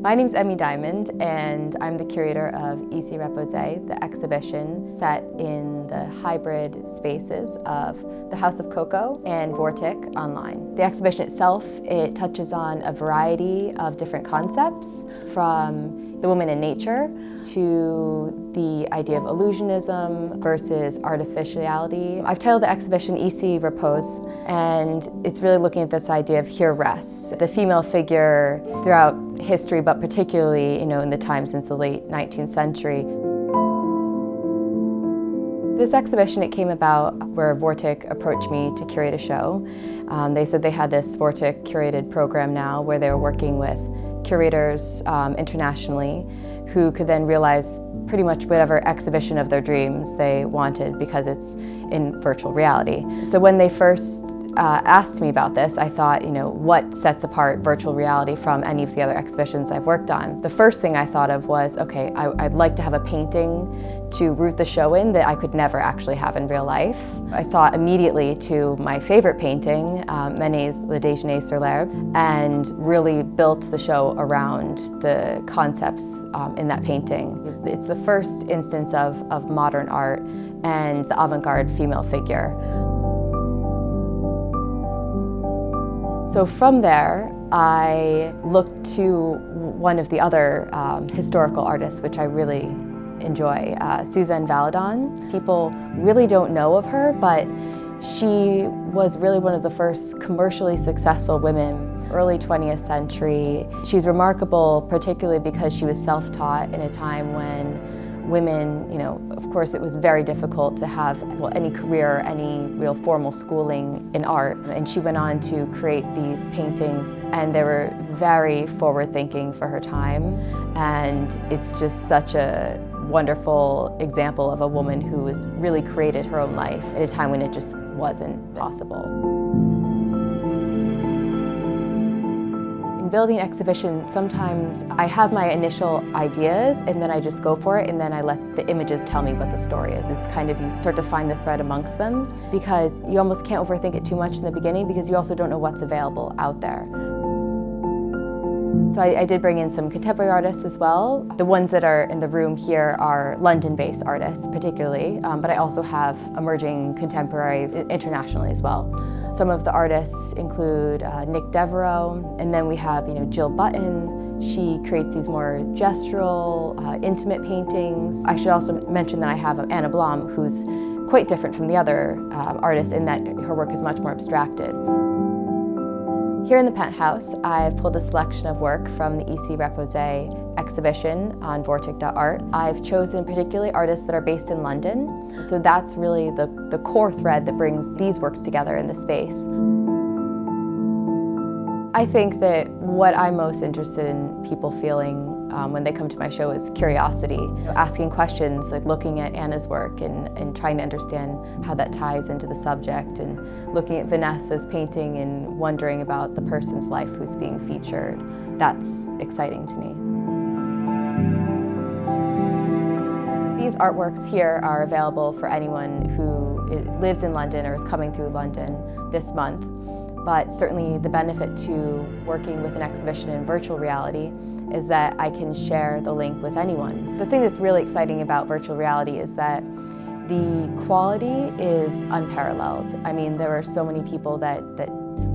My name's Emie Diamond, and I'm the curator of Ici Repose, the exhibition set in the hybrid spaces of the House of KOKO and Vortic online. The exhibition itself, it touches on a variety of different concepts, from the woman in nature to the idea of illusionism versus artificiality. I've titled the exhibition Ici Repose, and it's really looking at this idea of here rests. The female figure throughout history, but particularly, in the time since the late 19th century. This exhibition, it came about where Vortic approached me to curate a show. They said they had this Vortic Curated program now where they were working with curators internationally who could then realize pretty much whatever exhibition of their dreams they wanted because it's in virtual reality. So when they first asked me about this, I thought, what sets apart virtual reality from any of the other exhibitions I've worked on? The first thing I thought of was, okay, I'd like to have a painting to root the show in that I could never actually have in real life. I thought immediately to my favorite painting, Manet's Le Déjeuner sur l'herbe, and really built the show around the concepts in that painting. It's the first instance of modern art and the avant-garde female figure. So from there, I looked to one of the other historical artists, which I really enjoy, Suzanne Valadon. People really don't know of her, but she was really one of the first commercially successful women, early 20th century. She's remarkable particularly because she was self-taught in a time when women, of course it was very difficult to have any career, any real formal schooling in art. And she went on to create these paintings, and they were very forward-thinking for her time. And it's just such a wonderful example of a woman who has really created her own life at a time when it just wasn't possible. In building an exhibition, sometimes I have my initial ideas and then I just go for it, and then I let the images tell me what the story is. It's kind of, you start to find the thread amongst them, because you almost can't overthink it too much in the beginning because you also don't know what's available out there. So I did bring in some contemporary artists as well. The ones that are in the room here are London-based artists particularly, but I also have emerging contemporary internationally as well. Some of the artists include Nick Devereaux, and then we have Jill Button. She creates these more gestural, intimate paintings. I should also mention that I have Anna Blom, who's quite different from the other artists in that her work is much more abstracted. Here in the penthouse, I've pulled a selection of work from the Ici Repose exhibition on vortic.art. I've chosen particularly artists that are based in London, so that's really the core thread that brings these works together in the space. I think that what I'm most interested in people feeling when they come to my show is curiosity. Asking questions, like looking at Anna's work and trying to understand how that ties into the subject, and looking at Vanessa's painting and wondering about the person's life who's being featured. That's exciting to me. These artworks here are available for anyone who lives in London or is coming through London this month. But certainly the benefit to working with an exhibition in virtual reality is that I can share the link with anyone. The thing that's really exciting about virtual reality is that the quality is unparalleled. I mean, there were so many people that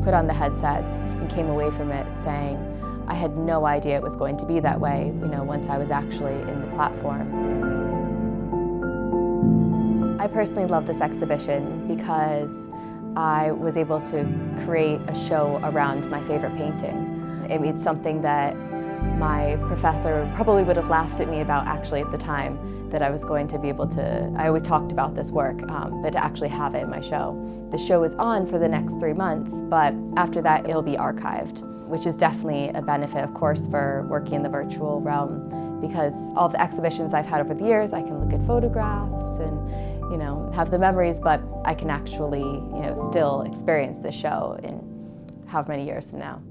put on the headsets and came away from it saying, I had no idea it was going to be that way, once I was actually in the platform. I personally love this exhibition because I was able to create a show around my favorite painting. It's something that my professor probably would have laughed at me about actually at the time, that I was going to be able to, I always talked about this work, but to actually have it in my show. The show is on for the next 3 months, but after that it'll be archived, which is definitely a benefit, of course, for working in the virtual realm, because all the exhibitions I've had over the years, I can look at photographs and have the memories, but I can actually, still experience the show in however many years from now.